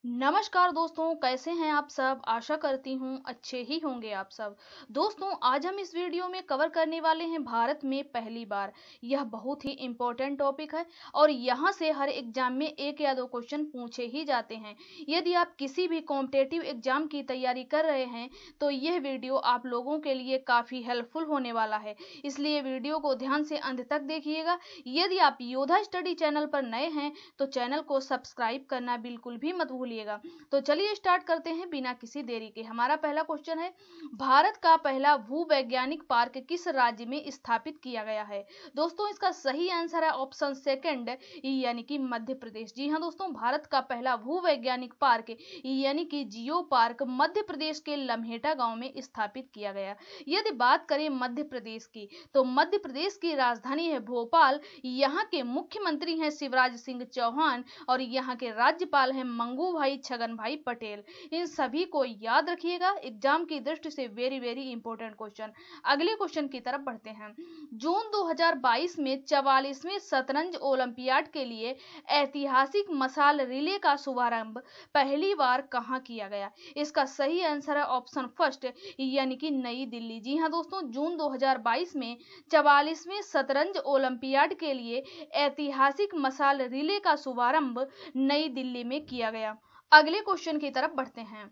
नमस्कार दोस्तों, कैसे हैं आप सब। आशा करती हूँ अच्छे ही होंगे आप सब। दोस्तों, आज हम इस वीडियो में कवर करने वाले हैं भारत में पहली बार। यह बहुत ही इम्पोर्टेंट टॉपिक है और यहाँ से हर एग्जाम में एक या दो क्वेश्चन पूछे ही जाते हैं। यदि आप किसी भी कॉम्पिटेटिव एग्जाम की तैयारी कर रहे हैं तो यह वीडियो आप लोगों के लिए काफ़ी हेल्पफुल होने वाला है, इसलिए वीडियो को ध्यान से अंत तक देखिएगा। यदि आप योद्धा स्टडी चैनल पर नए हैं तो चैनल को सब्सक्राइब करना बिल्कुल भी मत भूलिएगा। तो चलिए स्टार्ट करते हैं बिना किसी देरी के। हमारा पहला क्वेश्चन है, भारत का पहला भूवैज्ञानिक पार्क किस राज्य में स्थापित किया गया है। दोस्तों, इसका सही आंसर है ऑप्शन सेकंड, यानी कि मध्य प्रदेश। जी हाँ दोस्तों, भारत का पहला भूवैज्ञानिक पार्क यानी कि जियो पार्क मध्य प्रदेश के लम्हेटा गांव में स्थापित किया गया। यदि बात करें मध्य प्रदेश की तो मध्य प्रदेश की राजधानी है भोपाल। यहाँ के मुख्यमंत्री हैं शिवराज सिंह चौहान और यहाँ के राज्यपाल हैं मंगू भाई छगन भाई पटेल। इन सभी को याद रखिएगा, एग्जाम की दृष्टि से वेरी इंपोर्टेंट क्वेश्चन। अगले क्वेश्चन की तरफ बढ़ते हैं। जून 2022 में 44वें शतरंज ओलंपियाड के लिए ऐतिहासिक मशाल रिले का शुभारंभ पहली बार कहां किया गया। इसका सही आंसर है ऑप्शन फर्स्ट, यानी कि नई दिल्ली। जी हाँ दोस्तों, जून 2022 में 44वें शतरंज ओलंपियाड के लिए ऐतिहासिक मशाल रिले का शुभारंभ नई दिल्ली में किया गया। अगले क्वेश्चन की तरफ बढ़ते हैं।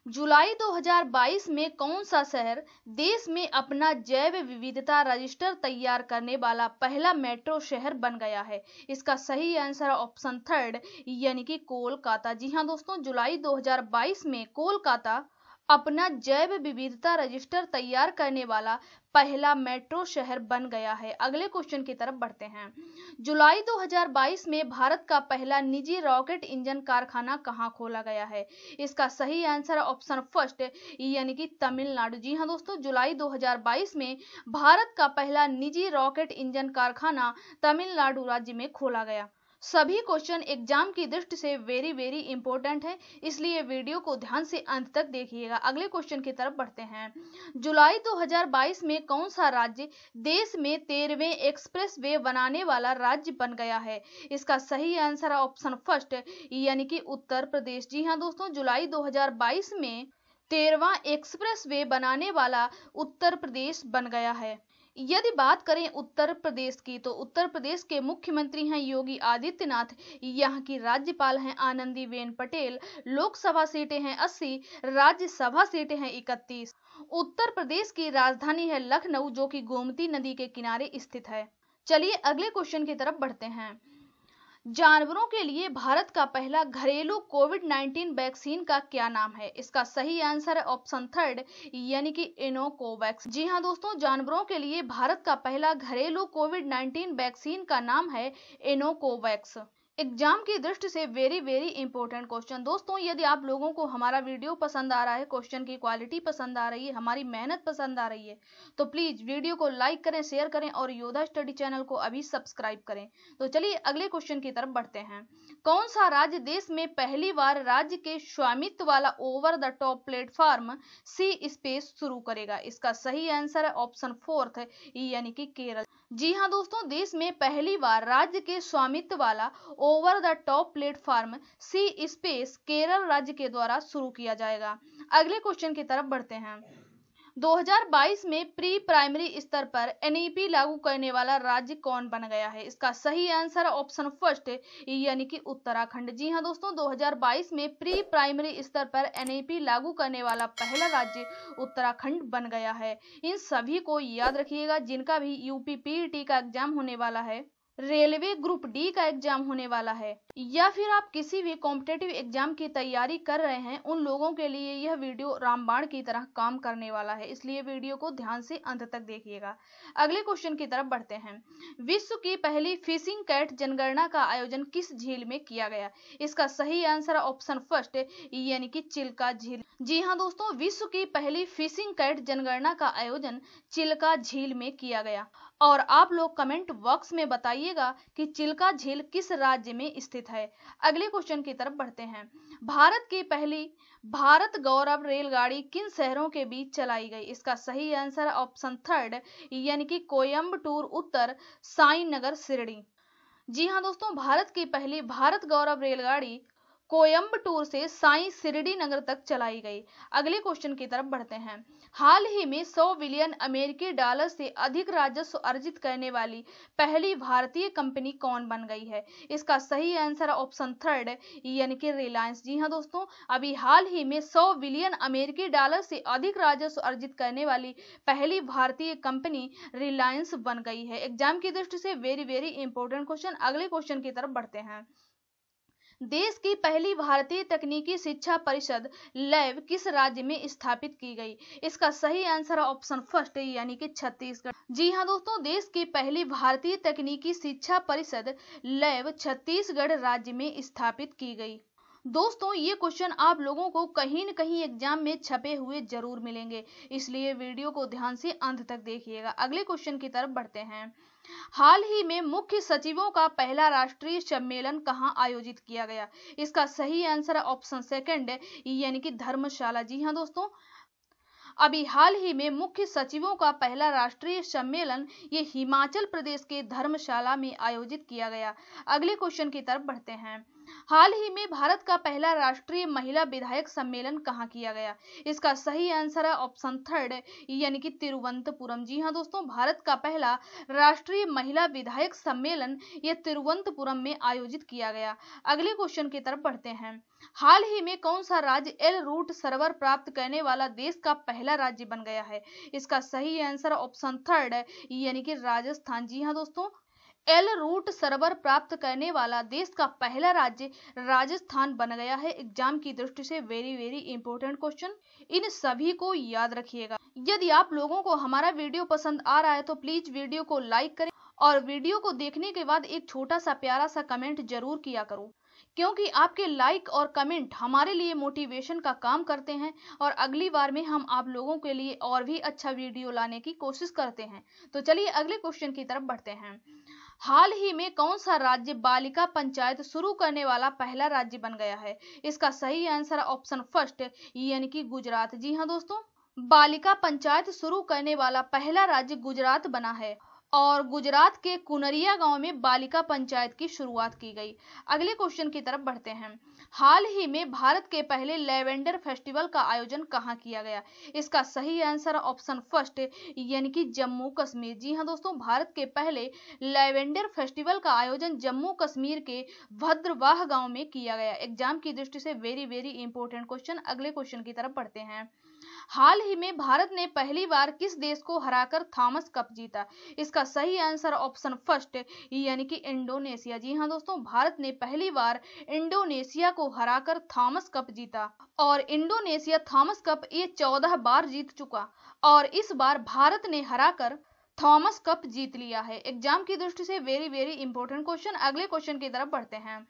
जुलाई 2022 में कौन सा शहर देश में अपना जैव विविधता रजिस्टर तैयार करने वाला पहला मेट्रो शहर बन गया है। इसका सही आंसर ऑप्शन थर्ड, यानी कि कोलकाता। जी हाँ दोस्तों, जुलाई 2022 में कोलकाता अपना जैव विविधता रजिस्टर तैयार करने वाला पहला मेट्रो शहर बन गया है। अगले क्वेश्चन की तरफ बढ़ते हैं। जुलाई 2022 में भारत का पहला निजी रॉकेट इंजन कारखाना कहां खोला गया है। इसका सही आंसर ऑप्शन फर्स्ट, यानी कि तमिलनाडु। जी हाँ दोस्तों, जुलाई 2022 में भारत का पहला निजी रॉकेट इंजन कारखाना तमिलनाडु राज्य में खोला गया। सभी क्वेश्चन एग्जाम की दृष्टि से वेरी इंपोर्टेंट है, इसलिए वीडियो को ध्यान से अंत तक देखिएगा। अगले क्वेश्चन की तरफ बढ़ते हैं। जुलाई 2022 में कौन सा राज्य देश में 13वें एक्सप्रेस वे बनाने वाला राज्य बन गया है। इसका सही आंसर है ऑप्शन फर्स्ट, यानी कि उत्तर प्रदेश। जी हाँ दोस्तों, जुलाई 2022 में 13वां एक्सप्रेस वे बनाने वाला उत्तर प्रदेश बन गया है। यदि बात करें उत्तर प्रदेश की तो उत्तर प्रदेश के मुख्यमंत्री हैं योगी आदित्यनाथ। यहाँ की राज्यपाल हैं आनंदीबेन पटेल। लोकसभा सीटें हैं 80, राज्यसभा सीटें हैं 31। उत्तर प्रदेश की राजधानी है लखनऊ, जो कि गोमती नदी के किनारे स्थित है। चलिए अगले क्वेश्चन की तरफ बढ़ते हैं। जानवरों के लिए भारत का पहला घरेलू कोविड-19 वैक्सीन का क्या नाम है। इसका सही आंसर है ऑप्शन थर्ड, यानी कि इनोकोवैक्स। जी हाँ दोस्तों, जानवरों के लिए भारत का पहला घरेलू कोविड-19 वैक्सीन का नाम है इनोकोवैक्स। एग्जाम की दृष्टि से वेरी इंपोर्टेंट क्वेश्चन। दोस्तों, यदि आप लोगों को हमारा वीडियो पसंद आ रहा है, क्वेश्चन की क्वालिटी पसंद आ रही है, हमारी मेहनत पसंद आ रही है, तो प्लीज वीडियो को लाइक करें, शेयर करें और योद्धा स्टडी चैनल को अभी सब्सक्राइब करें। तो चलिए अगले क्वेश्चन की तरफ बढ़ते हैं। कौन सा राज्य देश में पहली बार राज्य के स्वामित्व वाला over the top platform C space शुरू करेगा। इसका सही आंसर है ऑप्शन फोर्थ, यानी कि केरल। जी हाँ दोस्तों, देश में पहली बार राज्य के स्वामित्व वाला over the top platform C space Kerala राज्य के द्वारा शुरू किया जाएगा। अगले क्वेश्चन की तरफ बढ़ते हैं। 2022 में प्री प्राइमरी स्तर पर एनईपी लागू करने वाला राज्य कौन बन गया है। इसका सही आंसर ऑप्शन फर्स्ट, यानी कि उत्तराखंड। जी हाँ दोस्तों, 2022 में प्री प्राइमरी स्तर पर एनईपी लागू करने वाला पहला राज्य उत्तराखंड बन गया है। इन सभी को याद रखिएगा, जिनका भी यूपी पीईटी का एग्जाम होने वाला है, रेलवे ग्रुप डी का एग्जाम होने वाला है, या फिर आप किसी भी कॉम्पिटेटिव एग्जाम की तैयारी कर रहे हैं, उन लोगों के लिए यह वीडियो रामबाण की तरह काम करने वाला है, इसलिए वीडियो को ध्यान से अंत तक देखिएगा। अगले क्वेश्चन की तरफ बढ़ते हैं। विश्व की पहली फिशिंग कैट जनगणना का आयोजन किस झील में किया गया। इसका सही आंसर ऑप्शन फर्स्ट, यानी कि चिल्का झील। जी हाँ दोस्तों, विश्व की पहली फिशिंग कैट जनगणना का आयोजन चिल्का झील में किया गया। और आप लोग कमेंट बॉक्स में बताइएगा कि चिल्का झील किस राज्य में स्थित है। अगले क्वेश्चन की तरफ बढ़ते हैं। भारत की पहली भारत गौरव रेलगाड़ी किन शहरों के बीच चलाई गई। इसका सही आंसर ऑप्शन थर्ड, यानी कि कोयम्बटूर उत्तर, साईनगर शिरडी। जी हाँ दोस्तों, भारत की पहली भारत गौरव रेलगाड़ी कोयम्बटूर से साई शिरडी नगर तक चलाई गई। अगले क्वेश्चन की तरफ बढ़ते हैं। हाल ही में 100 बिलियन अमेरिकी डॉलर से अधिक राजस्व अर्जित करने वाली पहली भारतीय कंपनी कौन बन गई है? इसका सही आंसर है ऑप्शन थर्ड, यानी कि रिलायंस। जी हाँ दोस्तों, अभी हाल ही में 100 बिलियन अमेरिकी डॉलर से अधिक राजस्व अर्जित करने वाली पहली भारतीय कंपनी रिलायंस बन गई है। एग्जाम की दृष्टि से वेरी वेरी इंपॉर्टेंट क्वेश्चन। अगले क्वेश्चन की तरफ बढ़ते हैं। देश की पहली भारतीय तकनीकी शिक्षा परिषद लैब किस राज्य में स्थापित की गई? इसका सही आंसर है ऑप्शन फर्स्ट, यानी कि छत्तीसगढ़। जी हाँ दोस्तों, देश की पहली भारतीय तकनीकी शिक्षा परिषद लैब छत्तीसगढ़ राज्य में स्थापित की गई। दोस्तों, ये क्वेश्चन आप लोगों को कहीं न कहीं एग्जाम में छपे हुए जरूर मिलेंगे, इसलिए वीडियो को ध्यान से अंत तक देखिएगा। अगले क्वेश्चन की तरफ बढ़ते हैं। हाल ही में मुख्य सचिवों का पहला राष्ट्रीय सम्मेलन कहां आयोजित किया गया? इसका सही आंसर है ऑप्शन सेकंड, यानी कि धर्मशाला। जी हाँ दोस्तों, अभी हाल ही में मुख्य सचिवों का पहला राष्ट्रीय सम्मेलन ये हिमाचल प्रदेश के धर्मशाला में आयोजित किया गया। अगले क्वेश्चन की तरफ बढ़ते हैं। हाल ही में भारत का पहला राष्ट्रीय महिला विधायक सम्मेलन कहाँ किया गया? इसका सही आंसर है ऑप्शन थर्ड, यानी कि तिरुवनंतपुरम। जी हाँ दोस्तों, भारत का पहला राष्ट्रीय महिला विधायक सम्मेलन ये तिरुवनंतपुरम में आयोजित किया गया। अगले क्वेश्चन की तरफ बढ़ते हैं। हाल ही में कौन सा राज्य एल रूट सर्वर प्राप्त करने वाला देश का पहला राज्य बन गया है? इसका सही आंसर ऑप्शन थर्ड, यानी कि राजस्थान। जी हाँ दोस्तों, एल रूट सर्वर प्राप्त करने वाला देश का पहला राज्य राजस्थान बन गया है। एग्जाम की दृष्टि से वेरी वेरी इंपॉर्टेंट क्वेश्चन, इन सभी को याद रखिएगा। यदि आप लोगों को हमारा वीडियो पसंद आ रहा है तो प्लीज वीडियो को लाइक करें और वीडियो को देखने के बाद एक छोटा सा प्यारा सा कमेंट जरूर किया करो, क्योंकि आपके लाइक और कमेंट हमारे लिए मोटिवेशन का काम करते हैं और अगली बार में हम आप लोगों के लिए और भी अच्छा वीडियो लाने की कोशिश करते हैं। तो चलिए अगले क्वेश्चन की तरफ बढ़ते हैं। हाल ही में कौन सा राज्य बालिका पंचायत शुरू करने वाला पहला राज्य बन गया है? इसका सही आंसर ऑप्शन फर्स्ट, यानी कि गुजरात। जी हाँ दोस्तों, बालिका पंचायत शुरू करने वाला पहला राज्य गुजरात बना है और गुजरात के कुनरिया गांव में बालिका पंचायत की शुरुआत की गई। अगले क्वेश्चन की तरफ बढ़ते हैं। हाल ही में भारत के पहले लेवेंडर फेस्टिवल का आयोजन कहाँ किया गया? इसका सही आंसर ऑप्शन फर्स्ट, यानी कि जम्मू कश्मीर। जी हाँ दोस्तों, भारत के पहले लेवेंडर फेस्टिवल का आयोजन जम्मू कश्मीर के भद्रवाह गांव में किया गया। एग्जाम की दृष्टि से वेरी वेरी इंपॉर्टेंट क्वेश्चन। अगले क्वेश्चन की तरफ बढ़ते हैं। हाल ही में भारत ने पहली बार किस देश को हराकर थॉमस कप जीता? इसका सही आंसर ऑप्शन फर्स्ट, यानी कि इंडोनेशिया। जी हाँ दोस्तों, भारत ने पहली बार इंडोनेशिया को हराकर थॉमस कप जीता और इंडोनेशिया थॉमस कप ये 14 बार जीत चुका और इस बार भारत ने हराकर थॉमस कप जीत लिया है। एग्जाम की दृष्टि से वेरी वेरी इंपॉर्टेंट क्वेश्चन। अगले क्वेश्चन की तरफ बढ़ते हैं।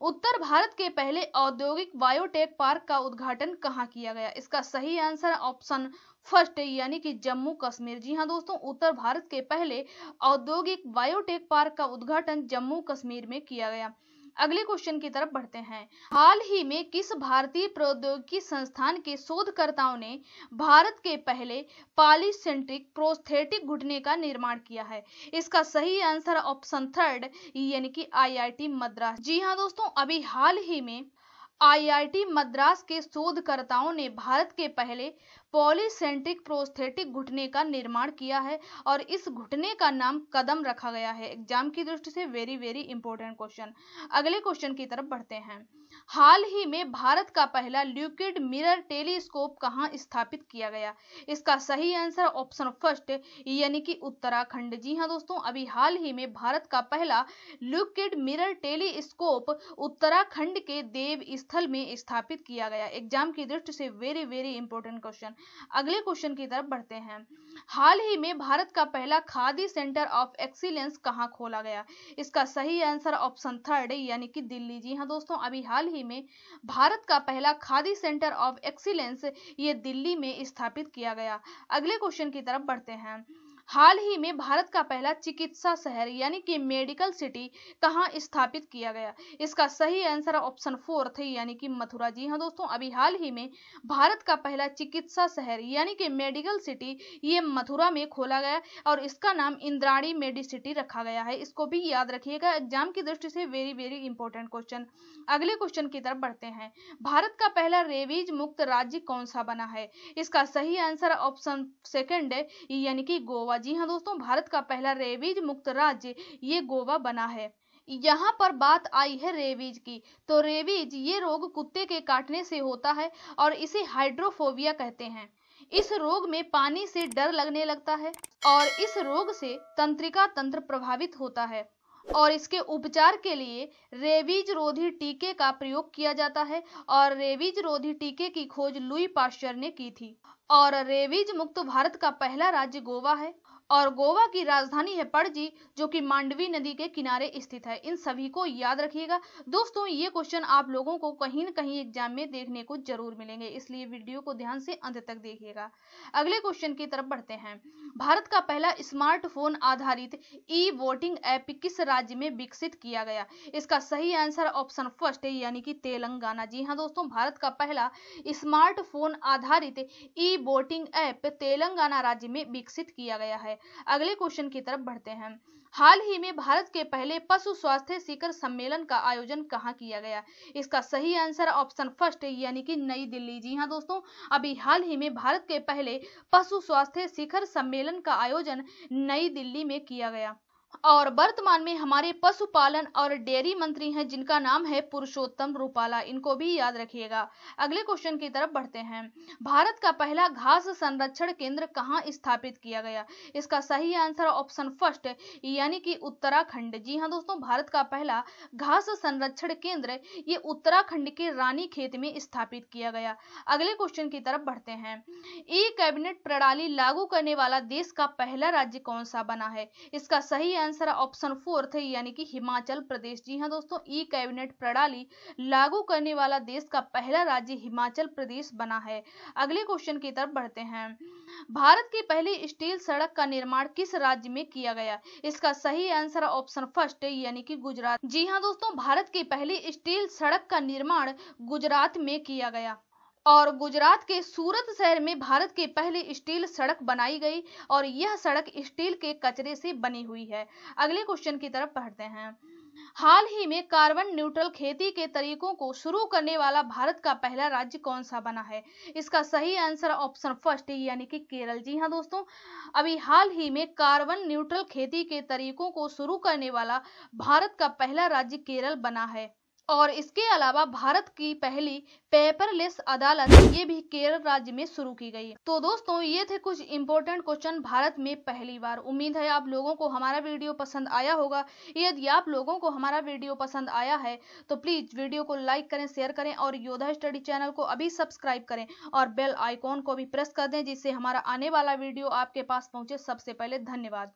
उत्तर भारत के पहले औद्योगिक बायोटेक पार्क का उद्घाटन कहाँ किया गया? इसका सही आंसर ऑप्शन फर्स्ट, यानी कि जम्मू कश्मीर। जी हाँ दोस्तों, उत्तर भारत के पहले औद्योगिक बायोटेक पार्क का उद्घाटन जम्मू कश्मीर में किया गया। अगले क्वेश्चन की तरफ बढ़ते हैं। हाल ही में किस भारतीय प्रौद्योगिकी संस्थान के शोधकर्ताओं ने भारत के पहले पॉलीसेंट्रिक प्रोस्थेटिक घुटने का निर्माण किया है? इसका सही आंसर ऑप्शन थर्ड, यानी कि आईआईटी मद्रास। जी हाँ दोस्तों, अभी हाल ही में आईआईटी मद्रास के शोधकर्ताओं ने भारत के पहले पॉलीसेंट्रिक प्रोस्थेटिक घुटने का निर्माण किया है और इस घुटने का नाम कदम रखा गया है। एग्जाम की दृष्टि से वेरी वेरी इंपॉर्टेंट क्वेश्चन। अगले क्वेश्चन की तरफ बढ़ते हैं। हाल ही में भारत का पहला लिक्विड मिरर टेलीस्कोप कहाँ स्थापित किया गया? इसका सही आंसर ऑप्शन फर्स्ट, यानी कि उत्तराखंड। जी हाँ दोस्तों, अभी हाल ही में भारत का पहला लिक्विड मिरर टेलीस्कोप उत्तराखंड के देव स्थल में स्थापित किया गया। एग्जाम की दृष्टि से वेरी वेरी इंपॉर्टेंट क्वेश्चन। अगले क्वेश्चन की तरफ बढ़ते हैं। हाल ही में भारत का पहला खादी सेंटर ऑफ एक्सीलेंस कहाँ खोला गया? इसका सही आंसर ऑप्शन थर्ड, यानी कि दिल्ली। जी हाँ दोस्तों, अभी हाल ही में भारत का पहला खादी सेंटर ऑफ एक्सीलेंस ये दिल्ली में स्थापित किया गया। अगले क्वेश्चन की तरफ बढ़ते हैं। हाल ही में भारत का पहला चिकित्सा शहर यानी कि मेडिकल सिटी कहाँ स्थापित किया गया? इसका सही आंसर ऑप्शन 4 थे यानी कि मथुरा। जी हाँ दोस्तों, अभी हाल ही में भारत का पहला चिकित्सा शहर यानी कि मेडिकल सिटी ये मथुरा में खोला गया और इसका नाम इंद्राणी मेडिसिटी रखा गया है। इसको भी याद रखिएगा, एग्जाम की दृष्टि से वेरी वेरी इंपॉर्टेंट क्वेश्चन। अगले क्वेश्चन की तरफ बढ़ते हैं। भारत का पहला रेबीज मुक्त राज्य कौन सा बना है? इसका सही आंसर ऑप्शन सेकंड है यानी कि गोवा। जी हाँ दोस्तों, भारत का पहला रेबीज मुक्त राज्य ये गोवा बना है। यहाँ पर बात आई है रेबीज की, तो रेबीज ये रोग कुत्ते के काटने से होता है और इसे हाइड्रोफोबिया कहते हैं। इस रोग में पानी से डर लगने लगता है और इस रोग से तंत्रिका तंत्र प्रभावित होता है और इसके उपचार के लिए रेबीज रोधी टीके का प्रयोग किया जाता है और रेबीज रोधी टीके की खोज लुई पाश्चर ने की थी। और रेबीज मुक्त भारत का पहला राज्य गोवा है और गोवा की राजधानी है पणजी जो कि मांडवी नदी के किनारे स्थित है। इन सभी को याद रखिएगा दोस्तों, ये क्वेश्चन आप लोगों को कहीं न कहीं एग्जाम में देखने को जरूर मिलेंगे, इसलिए वीडियो को ध्यान से अंत तक देखिएगा। अगले क्वेश्चन की तरफ बढ़ते हैं। भारत का पहला स्मार्टफोन आधारित ई वोटिंग ऐप किस राज्य में विकसित किया गया? इसका सही आंसर ऑप्शन फर्स्ट है यानी कि तेलंगाना। जी हाँ दोस्तों, भारत का पहला स्मार्टफोन आधारित ई वोटिंग ऐप तेलंगाना राज्य में विकसित किया गया है। अगले क्वेश्चन की तरफ बढ़ते हैं। हाल ही में भारत के पहले पशु स्वास्थ्य शिखर सम्मेलन का आयोजन कहाँ किया गया? इसका सही आंसर ऑप्शन फर्स्ट है यानी कि नई दिल्ली। जी हाँ दोस्तों, अभी हाल ही में भारत के पहले पशु स्वास्थ्य शिखर सम्मेलन का आयोजन नई दिल्ली में किया गया और वर्तमान में हमारे पशुपालन और डेयरी मंत्री हैं जिनका नाम है पुरुषोत्तम रूपाला। इनको भी याद रखिएगा। अगले क्वेश्चन की तरफ बढ़ते हैं। भारत का पहला घास संरक्षण केंद्र कहाँ स्थापित किया गया? इसका सही आंसर ऑप्शन फर्स्ट है यानी कि उत्तराखंड। जी हाँ दोस्तों, भारत का पहला घास संरक्षण केंद्र ये उत्तराखंड के रानीखेत में स्थापित किया गया। अगले क्वेश्चन की तरफ बढ़ते हैं। ई कैबिनेट प्रणाली लागू करने वाला देश का पहला राज्य कौन सा बना है? इसका सही आंसर ऑप्शन 4 है यानी कि हिमाचल प्रदेश। जी हाँ दोस्तों, ई कैबिनेट प्रणाली लागू करने वाला देश का पहला राज्य हिमाचल प्रदेश बना है। अगले क्वेश्चन की तरफ बढ़ते हैं। भारत की पहली स्टील सड़क का निर्माण किस राज्य में किया गया? इसका सही आंसर ऑप्शन फर्स्ट है यानी कि गुजरात। जी हाँ दोस्तों, भारत की पहली स्टील सड़क का निर्माण गुजरात में किया गया और गुजरात के सूरत शहर में भारत की पहली स्टील सड़क बनाई गई और यह सड़क स्टील के कचरे से बनी हुई है। अगले क्वेश्चन की तरफ पढ़ते हैं। हाल ही में कार्बन न्यूट्रल खेती के तरीकों को शुरू करने वाला भारत का पहला राज्य कौन सा बना है? इसका सही आंसर ऑप्शन फर्स्ट है यानी कि केरल। जी हाँ दोस्तों, अभी हाल ही में कार्बन न्यूट्रल खेती के तरीकों को शुरू करने वाला भारत का पहला राज्य केरल बना है और इसके अलावा भारत की पहली पेपरलेस अदालत ये भी केरल राज्य में शुरू की गई। तो दोस्तों, ये थे कुछ इंपॉर्टेंट क्वेश्चन भारत में पहली बार। उम्मीद है आप लोगों को हमारा वीडियो पसंद आया होगा। यदि आप लोगों को हमारा वीडियो पसंद आया है तो प्लीज वीडियो को लाइक करें, शेयर करें और योद्धा स्टडी चैनल को अभी सब्सक्राइब करें और बेल आइकॉन को भी प्रेस कर दें जिससे हमारा आने वाला वीडियो आपके पास पहुंचे सबसे पहले। धन्यवाद।